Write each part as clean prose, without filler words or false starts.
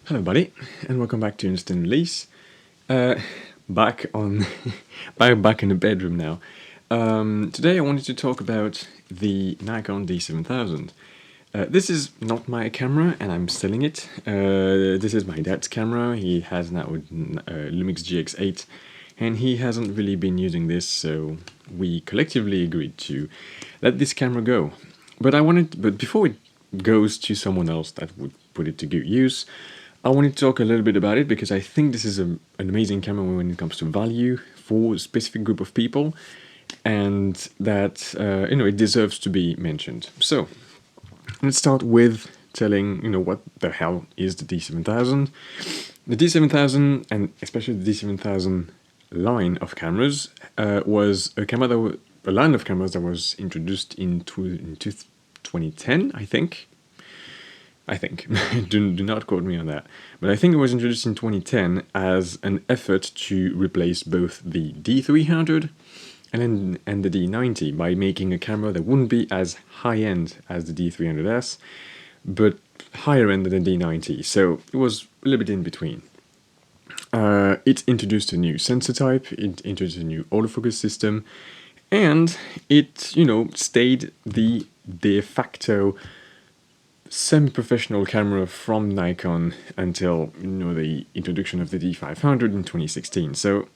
Hello, buddy, and welcome back to Instant Release. Uh, back on, back in the bedroom now. Today, I wanted to talk about the Nikon D7000. This is not my camera, and I'm selling it. This is my dad's camera. He has now a Lumix GX8, and he hasn't really been using this, so we collectively agreed to let this camera go. But before it goes to someone else that would put it to good use, I wanted to talk a little bit about it because I think this is an amazing camera when it comes to value for a specific group of people, and that it deserves to be mentioned. So let's start with telling what the hell is the D7000. The D7000, and especially the D7000 line of cameras, was a line of cameras that was introduced in 2010, I think. do not quote me on that. But I think it was introduced in 2010 as an effort to replace both the D300 and the D90 by making a camera that wouldn't be as high-end as the D300S, but higher end than the D90, so it was a little bit in between. It introduced a new sensor type, it introduced a new autofocus system, and it, stayed the de facto semi-professional camera from Nikon until the introduction of the D500 in 2016. So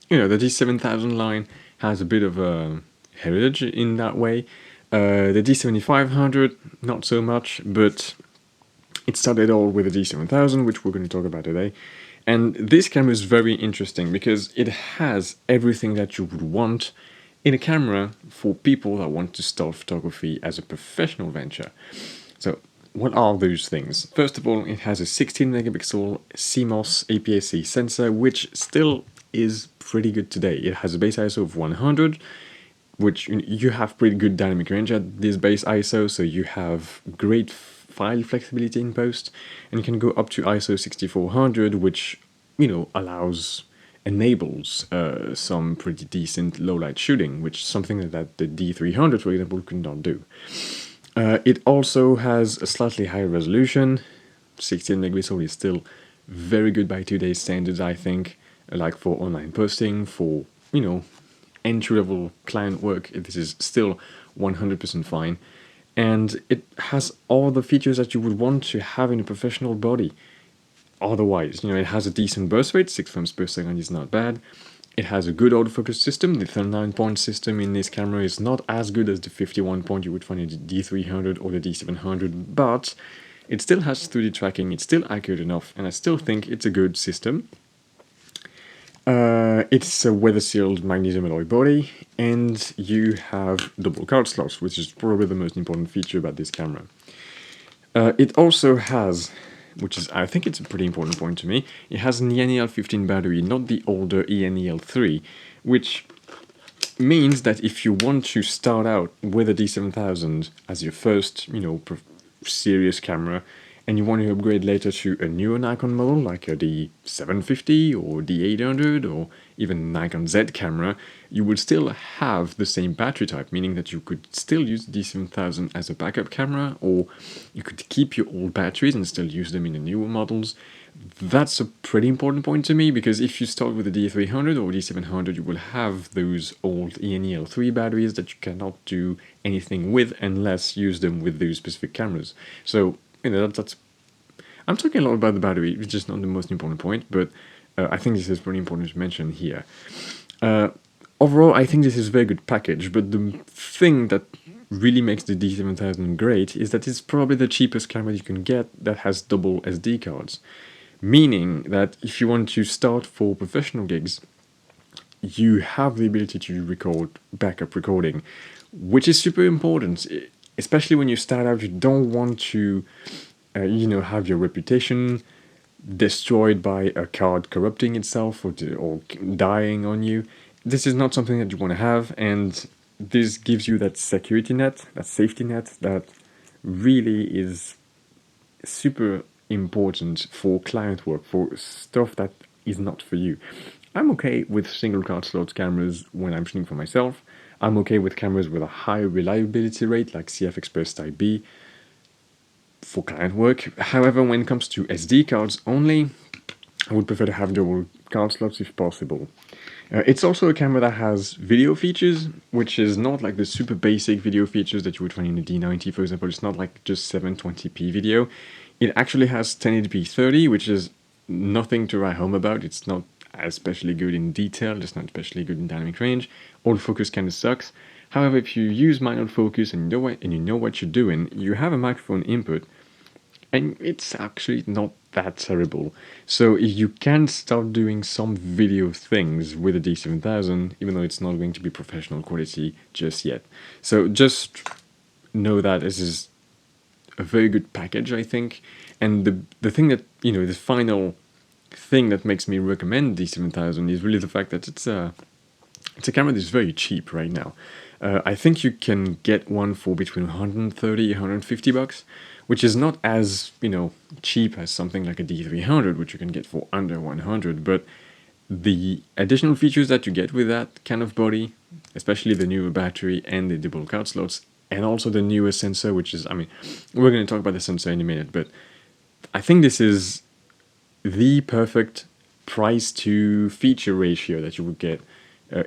the D7000 line has a bit of a heritage in that way. The D7500 not so much, but it started all with the D7000, which we're going to talk about today. And this camera is very interesting because it has everything that you would want in a camera for people that want to start photography as a professional venture. So what are those things? First of all, it has a 16 megapixel CMOS APS-C sensor, which still is pretty good today. It has a base ISO of 100, which you have pretty good dynamic range at this base ISO, so you have great file flexibility in post, and you can go up to ISO 6400, which enables some pretty decent low light shooting, which is something that the D300, for example, could not do. It also has a slightly higher resolution. 16 megapixel is still very good by today's standards, I think. Like for online posting, for entry-level client work, this is still 100% fine. And it has all the features that you would want to have in a professional body. Otherwise, it has a decent burst rate, 6 frames per second is not bad. It has a good autofocus system. The 39-point system in this camera is not as good as the 51-point you would find in the D300 or the D700, but it still has 3D tracking, it's still accurate enough, and I still think it's a good system. It's a weather-sealed magnesium alloy body, and you have double card slots, which is probably the most important feature about this camera. It also has, I think it's a pretty important point to me, it has an ENEL15 battery, not the older ENEL3, which means that if you want to start out with a D7000 as your first, serious camera, and you want to upgrade later to a newer Nikon model like a D750 or D800 or even Nikon Z camera, you would still have the same battery type, meaning that you could still use the D7000 as a backup camera, or you could keep your old batteries and still use them in the newer models. That's a pretty important point to me, because if you start with the D300 or D700, you will have those old ENEL3 batteries that you cannot do anything with unless you use them with those specific cameras. So that's. I'm talking a lot about the battery, which is not the most important point, but I think this is pretty important to mention here. Overall, I think this is a very good package, but the thing that really makes the D7000 great is that it's probably the cheapest camera you can get that has double SD cards. Meaning that if you want to start for professional gigs, you have the ability to record backup recording, which is super important, especially when you start out. You don't want to, have your reputation destroyed by a card corrupting itself or dying on you. This is not something that you want to have, and this gives you that security net, that safety net, that really is super important for client work, for stuff that is not for you. I'm okay with single card slot cameras when I'm shooting for myself. I'm okay with cameras with a high reliability rate like CF Express Type B. for client work. However, when it comes to SD cards only, I would prefer to have double card slots if possible. It's also a camera that has video features, which is not like the super basic video features that you would find in the D90, for example. It's not like just 720p video. It actually has 1080p 30, which is nothing to write home about. It's not especially good in detail, it's not especially good in dynamic range. Autofocus kind of sucks. However, if you use manual focus and you know what you're doing, you have a microphone input, and it's actually not that terrible. So you can start doing some video things with the D7000, even though it's not going to be professional quality just yet. So just know that this is a very good package, I think. And the thing that, the final thing that makes me recommend D7000 is really the fact that it's a camera that's very cheap right now. I think you can get one for between 130 and 150 bucks, which is not as, cheap as something like a D300, which you can get for under 100, but the additional features that you get with that kind of body, especially the newer battery and the double card slots, and also the newer sensor, which is, we're going to talk about the sensor in a minute, but I think this is the perfect price to feature ratio that you would get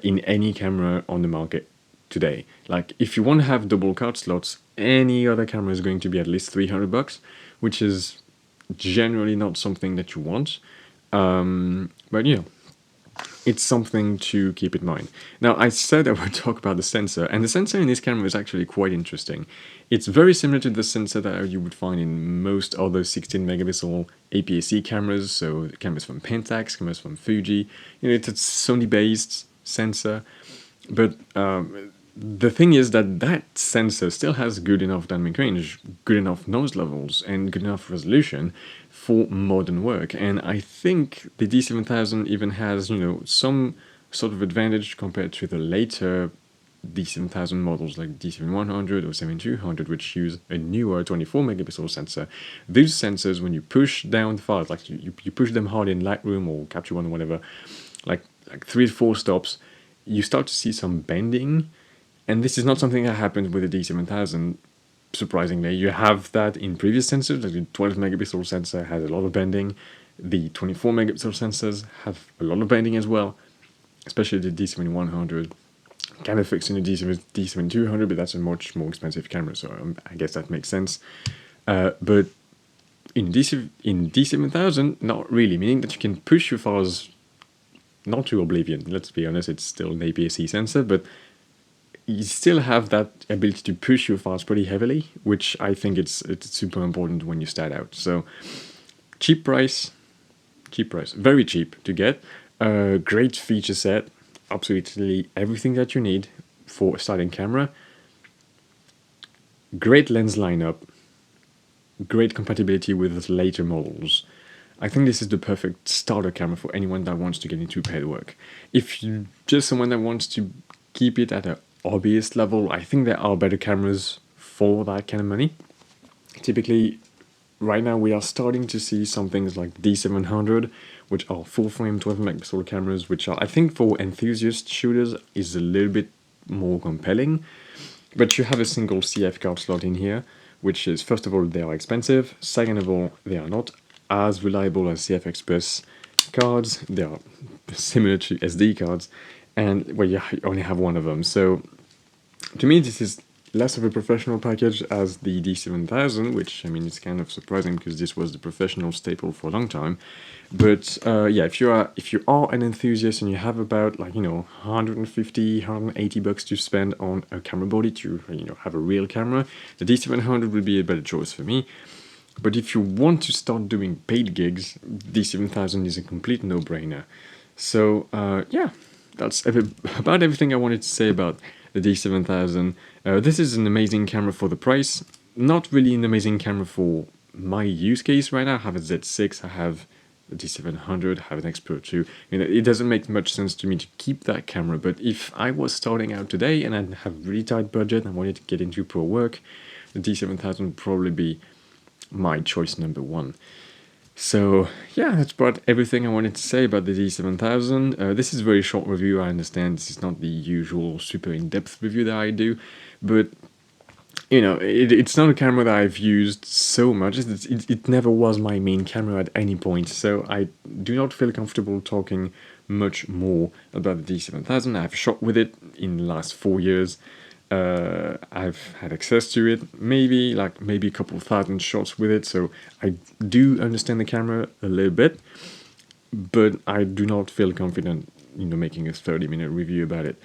in any camera on the market today. Like, if you want to have double card slots, any other camera is going to be at least 300 bucks, which is generally not something that you want. But it's something to keep in mind. Now, I said I would talk about the sensor, and the sensor in this camera is actually quite interesting. It's very similar to the sensor that you would find in most other 16 megapixel APS-C cameras, so cameras from Pentax, cameras from Fuji. It's a Sony-based sensor, but the thing is that sensor still has good enough dynamic range, good enough noise levels, and good enough resolution for modern work. And I think the D7000 even has, some sort of advantage compared to the later D7000 models like D7100 or 7200, which use a newer 24 megapixel sensor. These sensors, when you push down the files, like you push them hard in Lightroom or Capture One or whatever, like 3 to 4 stops, you start to see some bending. And this is not something that happens with the D7000, surprisingly. You have that in previous sensors, like the 12 megapixel sensor has a lot of bending. The 24 megapixel sensors have a lot of bending as well, especially the D7100. Kind of fixing the D7200, but that's a much more expensive camera, so I guess that makes sense. But in D7000, not really, meaning that you can push your files not to oblivion. Let's be honest, it's still an APS-C sensor, but you still have that ability to push your files pretty heavily, which I think it's super important when you start out. So cheap price, very cheap to get. Great feature set, absolutely everything that you need for a starting camera. Great lens lineup, great compatibility with later models. I think this is the perfect starter camera for anyone that wants to get into paid work. If you're just someone that wants to keep it at a hobbyist level, I think there are better cameras for that kind of money. Typically, right now we are starting to see some things like D700, which are full-frame 12 megapixel cameras, which are, I think, for enthusiast shooters is a little bit more compelling. But you have a single CF card slot in here, which is, first of all, they are expensive. Second of all, they are not as reliable as CF Express cards. They are similar to SD cards, and well, you only have one of them. So to me, this is less of a professional package as the D7000, which, it's kind of surprising because this was the professional staple for a long time. But yeah, if you are an enthusiast and you have about 150, 180 bucks to spend on a camera body to have a real camera, the D700 would be a better choice for me. But if you want to start doing paid gigs, D7000 is a complete no-brainer. So yeah, that's about everything I wanted to say about the D7000. This is an amazing camera for the price. Not really an amazing camera for my use case right now. I have a Z6, I have the D700, I have an X Pro 2. It doesn't make much sense to me to keep that camera, but if I was starting out today and I have a really tight budget and I wanted to get into pro work, the D7000 would probably be my choice number one. So yeah, that's about everything I wanted to say about the D7000. This is a very short review, I understand this is not the usual super in-depth review that I do, but you know, it's not a camera that I've used so much. It never was my main camera at any point, so I do not feel comfortable talking much more about the D7000. I've shot with it in the last 4 years. I've had access to it, maybe a couple thousand shots with it, so I do understand the camera a little bit, but I do not feel confident, making a 30-minute review about it.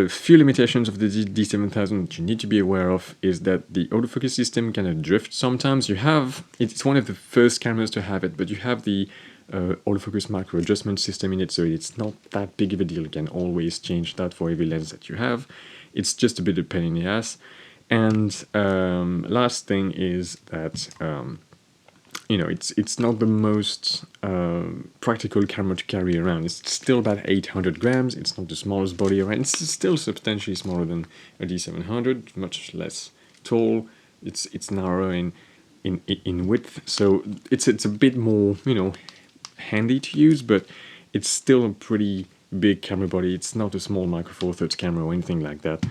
Few limitations of the D7000 that you need to be aware of is that the autofocus system kind of drifts sometimes. It's one of the first cameras to have it, but you have the autofocus micro adjustment system in it, so it's not that big of a deal. You can always change that for every lens that you have. It's just a bit of a pain in the ass. And last thing is that it's not the most practical camera to carry around. It's still about 800 grams. It's not the smallest body around. It's still substantially smaller than a D700, much less tall. It's narrow in width, so it's a bit more handy to use, but it's still a pretty big camera body. It's not a small micro four thirds camera or anything like that.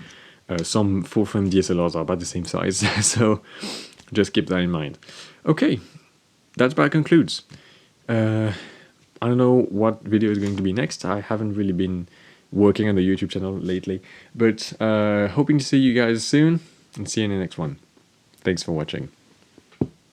Some full frame DSLRs are about the same size, so just keep that in mind. Okay, that about concludes. I don't know what video is going to be next. I haven't really been working on the YouTube channel lately, but hoping to see you guys soon, and see you in the next one. Thanks for watching.